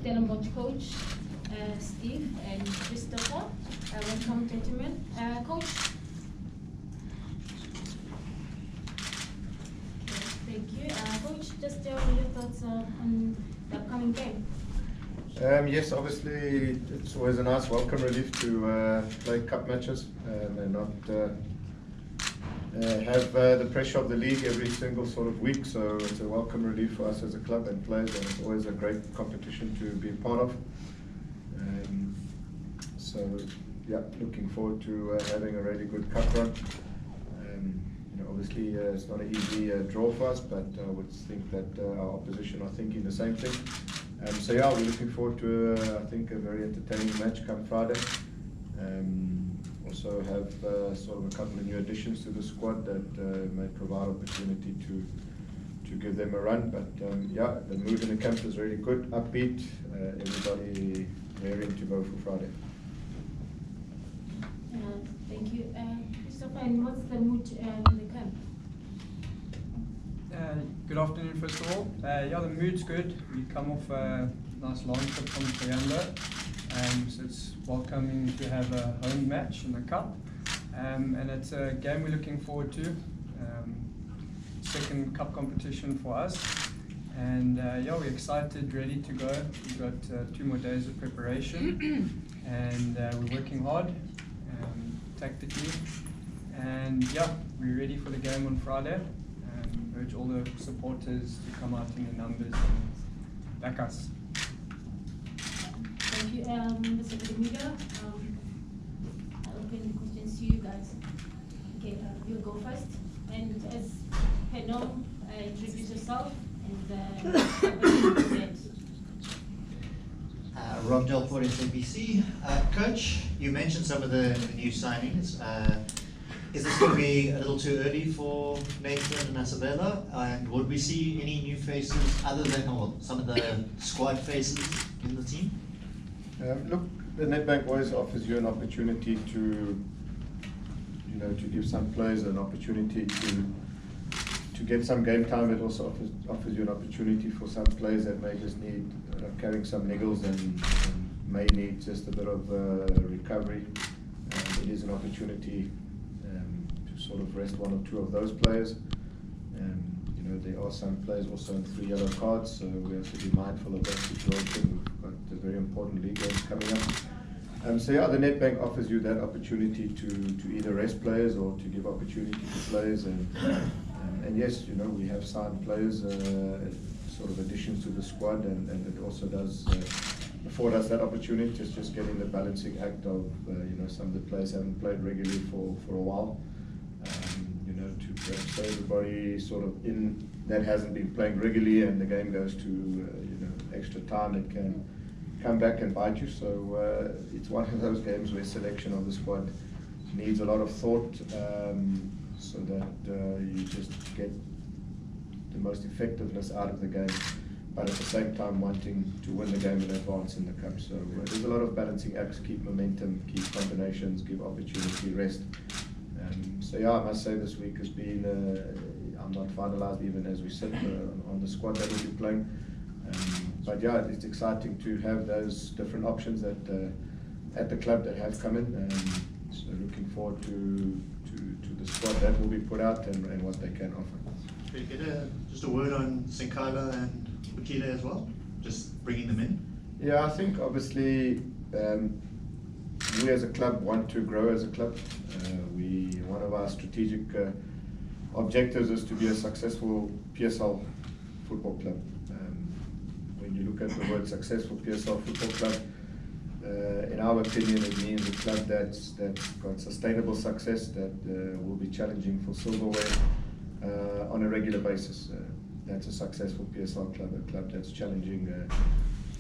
Stellenbosch coach, Steve and Kristopher. Welcome, gentlemen. Coach. Thank you. Coach, just tell me your thoughts on the upcoming game. Yes, obviously it's always a nice welcome relief to play cup matches and not have the pressure of the league every single sort of week. So it's a welcome relief for us as a club and players, and it's always a great competition to be part of. So yeah, looking forward to having a really good cup run. Obviously it's not an easy draw for us, but I would think that our opposition are thinking the same thing. So yeah, we're looking forward to I think a very entertaining match come Friday. Also have sort of a couple of new additions to the squad that may provide opportunity to give them a run. But yeah, the mood in the camp is really good, upbeat. Everybody raring to go for Friday. Thank you. Kristopher, and what's the mood in the camp? Good afternoon, first of all. Yeah, the mood's good. We come off a nice long trip from Toyanda, so it's welcoming to have a home match in the cup, and it's a game we're looking forward to. Second cup competition for us, and yeah, we're excited, ready to go. We've got 2 more days of preparation, and we're working hard tactically, and yeah, we're ready for the game on Friday. Urge all the supporters to come out in the numbers and back us. Thank you, Mr. Benito. I'll open the questions to you guys. Okay, you'll go first. And as per norm, introduce yourself and Rob Delport, SABC. Coach, you mentioned some of the new signings. Is this going to be a little too early for Nathan and Isabella? And would we see any new faces other than some of the squad faces in the team? Look, the Nedbank always offers you an opportunity to give some players an opportunity to get some game time. It also offers you an opportunity for some players that may just need carrying some niggles and may need just a bit of recovery. It is an opportunity to sort of rest 1 or 2 of those players. There are some players also on 3 yellow cards, so we have to be mindful of that situation. We've got the very important league games coming up. So yeah, the Nedbank offers you that opportunity to either rest players or to give opportunity to players. And yes, we have signed players, sort of additions to the squad, and it also does afford us that opportunity. It's just getting the balancing act of some of the players haven't played regularly for a while. To perhaps everybody sort of in that hasn't been playing regularly, and the game goes to extra time, it can come back and bite you. So it's one of those games where selection of the squad needs a lot of thought, so that you just get the most effectiveness out of the game, but at the same time wanting to win the game in advance in the cup. So there's a lot of balancing acts: keep momentum, keep combinations, give opportunity, rest. So yeah, I must say this week has been, I'm not finalised even as we sit on the squad that will be playing. But yeah, it's exciting to have those different options at the club that have come in. So looking forward to the squad that will be put out and what they can offer. Can you get just a word on Senkala and Makita as well? Just bringing them in? Yeah, I think obviously we as a club want to grow as a club. One of our strategic objectives is to be a successful PSL football club. When you look at the word successful PSL football club, in our opinion, it means a club that's got sustainable success, that will be challenging for silverware on a regular basis. That's a successful PSL club, a club that's challenging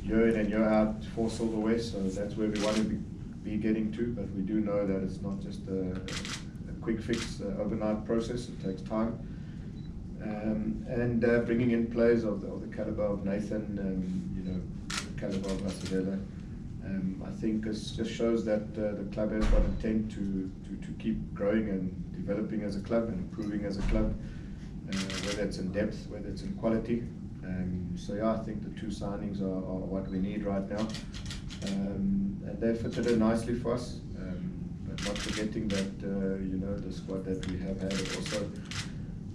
year in and year out for silverware. So that's where we want to be getting to, but we do know that it's not just a quick fix, overnight process. It takes time, and bringing in players of the caliber of Nathan, the caliber of Isabella, I think it just shows that the club has got intent to keep growing and developing as a club and improving as a club, whether it's in depth, whether it's in quality. So yeah, I think the two signings are what we need right now, and they fitted in nicely for us. But not forgetting that you know, the squad that we have had have also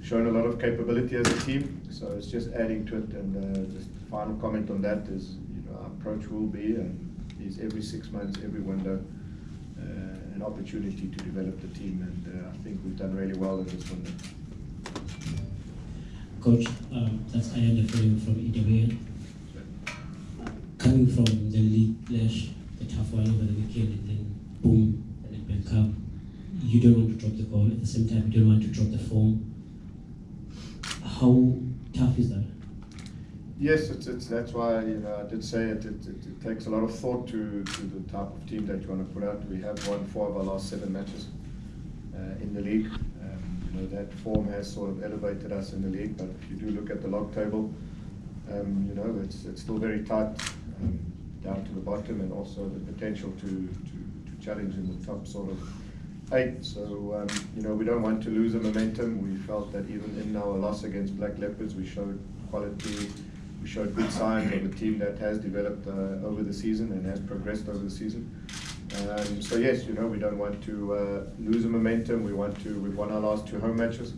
shown a lot of capability as a team. So it's just adding to it. And just final comment on that is, you know, our approach will be is every 6 months, every window, an opportunity to develop the team, and I think we've done really well in this window. Coach, that's Ayanda from EWN. Coming from the league flash, the tough one over the weekend, and then boom, the Nedbank Cup. You don't want to drop the ball. At the same time, you don't want to drop the form. How tough is that? Yes, that's why, you know, I did say it takes a lot of thought to the type of team that you want to put out. We have won 4 of our last 7 matches in the league. You know, that form has sort of elevated us in the league, but if you do look at the log table, you know, it's still very tight down to the bottom, and also the potential to challenge in the top sort of 8. So, you know, we don't want to lose the momentum. We felt that even in our loss against Black Leopards, we showed quality. We showed good signs of a team that has developed over the season and has progressed over the season. So yes, you know, we don't want to lose the momentum. We've won our last 2 home matches.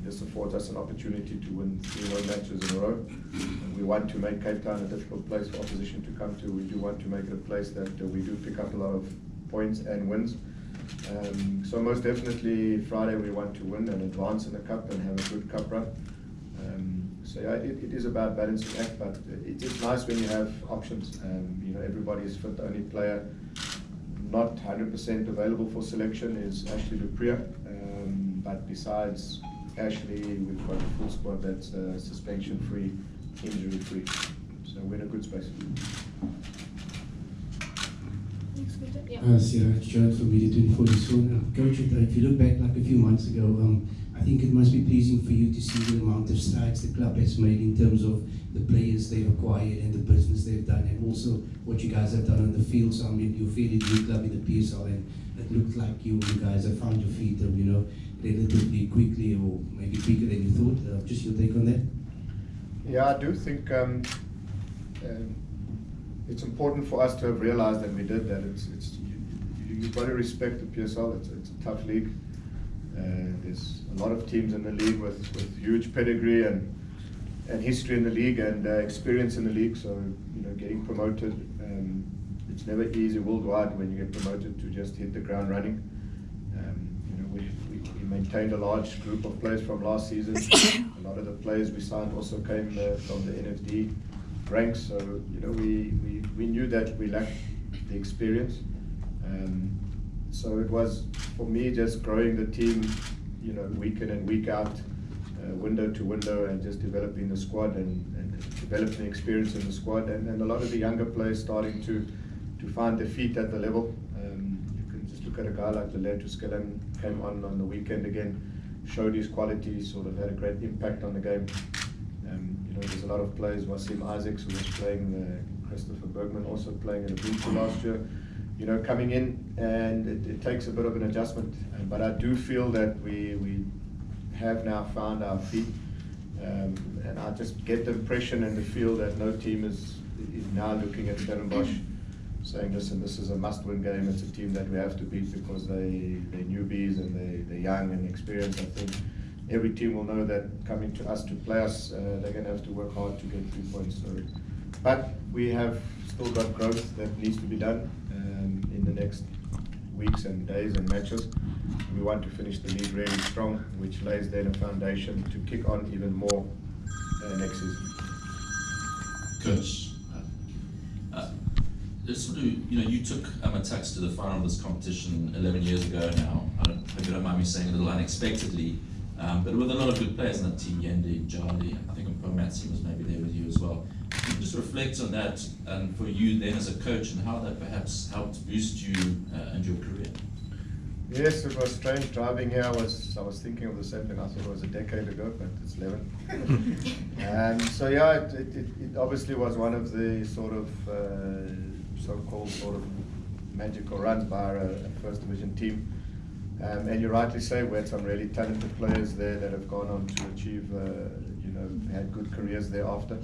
This affords us an opportunity to win 3 home matches in a row. And we want to make Cape Town a difficult place for opposition to come to. We do want to make it a place that we do pick up a lot of points and wins. So most definitely Friday we want to win and advance in the cup and have a good cup run. So yeah, it is about balancing act, but it is nice when you have options. You know, everybody is fit. The only player not 100% available for selection is Ashley Dupria. But besides Ashley, we've got a full squad that's suspension-free, injury-free. So we're in a good space. Sarah, it's John from Media 24 this one. Coach, if you look back like a few months ago, I think it must be pleasing for you to see the amount of strides the club has made in terms of the players they've acquired and the business they've done, and also what you guys have done on the field. So I mean, you're a fairly new club in the PSL, and it looked like you guys have found your feet, you know, relatively quickly, or maybe quicker than you thought. Just your take on that? Yeah, I do think it's important for us to have realized, and we did, that you've got to respect the PSL. It's a tough league. There's a lot of teams in the league with huge pedigree and history in the league and experience in the league. So, you know, getting promoted, it's never easy worldwide when you get promoted to just hit the ground running. You know, we maintained a large group of players from last season. A lot of the players we signed also came from the NFD ranks. So, you know, we knew that we lacked the experience. So it was, for me, just growing the team, you know, week in and week out, window to window, and just developing the squad and developing experience in the squad, and a lot of the younger players starting to find their feet at the level. You can just look at a guy like the lad who came on the weekend again, showed his quality, sort of had a great impact on the game. You know, there's a lot of players, Wasim Isaacs, who was playing, Kristopher Bergman also playing in the Booster last year, you know, coming in, and it takes a bit of an adjustment. But I do feel that we have now found our feet, and I just get the impression and the feel that no team is now looking at Stellenbosch saying, listen, this is a must-win game. It's a team that we have to beat because they're newbies and they're young and experienced. I think every team will know that coming to us to play us, they're going to have to work hard to get 3 points. So, but we have still got growth that needs to be done in the next weeks and days and matches. We want to finish the league really strong, which lays then a foundation to kick on even more next season. Coach, just sort of, you know, you took Amatax to the final of this competition 11 years ago now. I hope you don't mind me saying a little unexpectedly, but with a lot of good players in that team, Yendi, Jali, I think Matson was maybe there with you as well. Can you just reflect on that, and for you then as a coach, and how that perhaps helped boost you and your career? Yes, it was strange driving here. I was thinking of the same thing. I thought it was a decade ago, but it's 11. So yeah, it obviously was one of the sort of so-called sort of magical runs by a first division team. And you rightly say, we had some really talented players there that have gone on to achieve, you know, had good careers thereafter.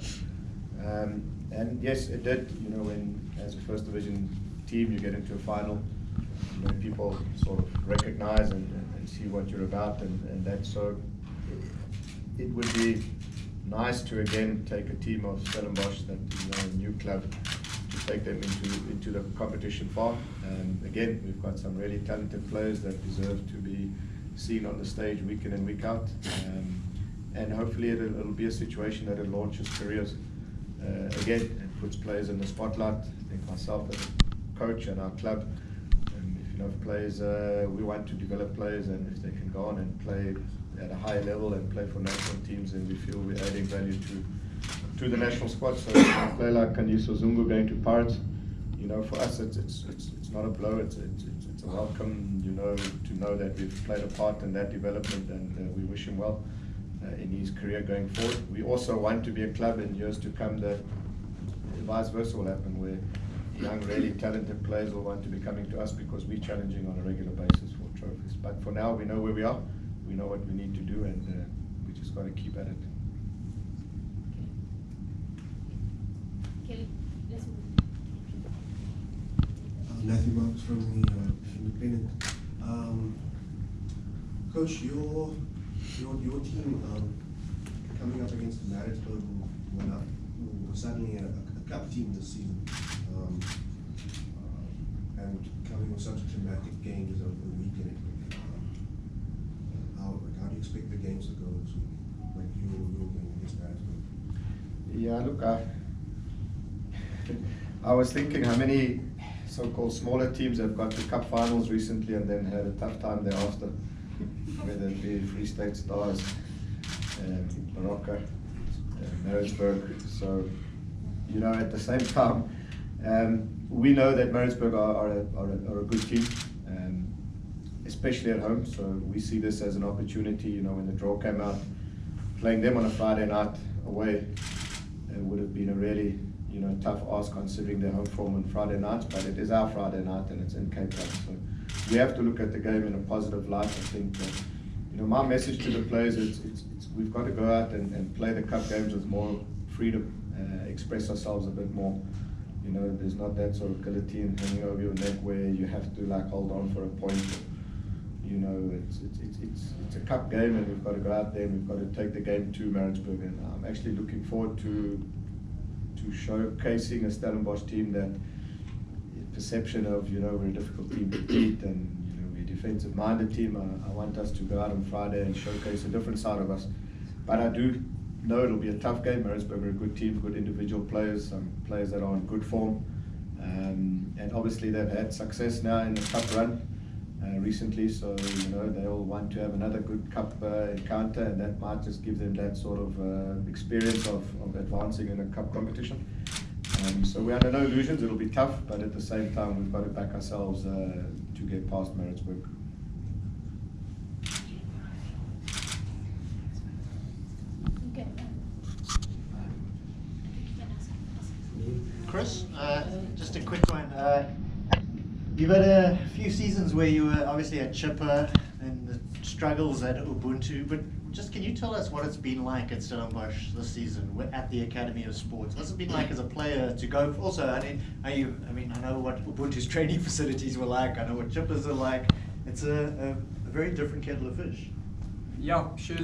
And yes, it did. When as a first division team you get into a final, people sort of recognize and see what you're about, and that. So it would be nice to again take a team of Stellenbosch, that is a new club, to take them into the competition far. Again, we've got some really talented players that deserve to be seen on the stage week in and week out, and hopefully it'll be a situation that it launches careers. Again, it puts players in the spotlight. I think myself as a coach and our club, if players, we want to develop players, and if they can go on and play at a higher level and play for national teams, then we feel we're adding value to the national squad. So a player like Kandiso Zungu going to Pirates, for us it's not a blow. It's a welcome, to know that we've played a part in that development, and we wish him well in his career going forward. We also want to be a club in years to come that vice versa will happen, where young, really talented players will want to be coming to us because we're challenging on a regular basis for trophies. But for now, we know where we are, we know what we need to do, and we just got to keep at it. Okay, let's move. Matthew Marks from the Independent. Coach, your team coming up against Maritzburg, who were suddenly a cup team this season. And coming with such dramatic games over the weekend, how do you expect the games to go this week? Like your game against Maritzburg? Yeah, look, I was thinking how many so-called smaller teams have got to cup finals recently and then had a tough time thereafter, whether it be Free State Stars, Morocco, Maritzburg. So, at the same time, we know that Maritzburg are a good team, especially at home. So we see this as an opportunity. When the draw came out, playing them on a Friday night away would have been a really tough ask considering their home form on Friday nights. But it is our Friday night and it's in Cape Town. So we have to look at the game in a positive light. I think that, my message to the players is we've got to go out and play the cup games with more freedom, express ourselves a bit more. There's not that sort of guillotine hanging over your neck where you have to hold on for a point. It's a cup game, and we've got to go out there and we've got to take the game to Maritzburg. And I'm actually looking forward to showcasing a Stellenbosch team that perception of we're a difficult team to beat, and we're a defensive-minded team. I want us to go out on Friday and showcase a different side of us. But I do know it'll be a tough game. Maritzburg are a good team, good individual players, some players that are in good form, and obviously they've had success now in the cup run recently, so they all want to have another good cup encounter, and that might just give them that sort of experience of advancing in a cup competition. So we're under no illusions, it'll be tough, but at the same time we've got to back ourselves to get past Maritzburg. Chris, just a quick one. You've had a few seasons where you were obviously at Chipper and the struggles at Ubuntu, but just can you tell us what it's been like at Stellenbosch this season at the Academy of Sports? What's it been like as a player to go? Also, I know what Ubuntu's training facilities were like. I know what Chipper's are like. It's a very different kettle of fish. Yeah, sure.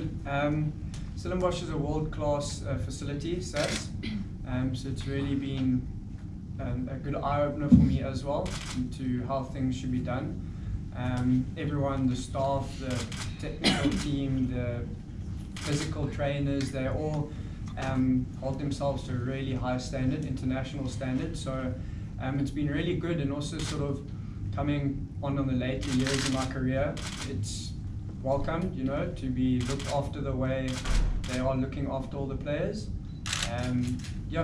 Stellenbosch is a world-class facility, SAS. So it's really been a good eye-opener for me as well into how things should be done. Everyone, the staff, the technical team, the physical trainers, they all hold themselves to a really high standard, international standard. So it's been really good, and also sort of coming on the later years in my career, it's welcomed, to be looked after the way they are looking after all the players.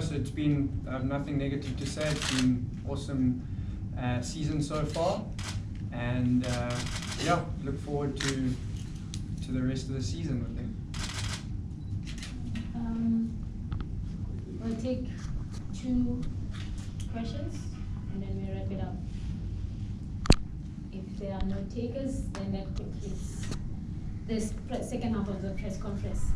So it's been nothing negative to say. It's been awesome season so far, and look forward to the rest of the season with them. We'll take 2 questions and then we wrap it up. If there are no takers, then that concludes this second half of the press conference.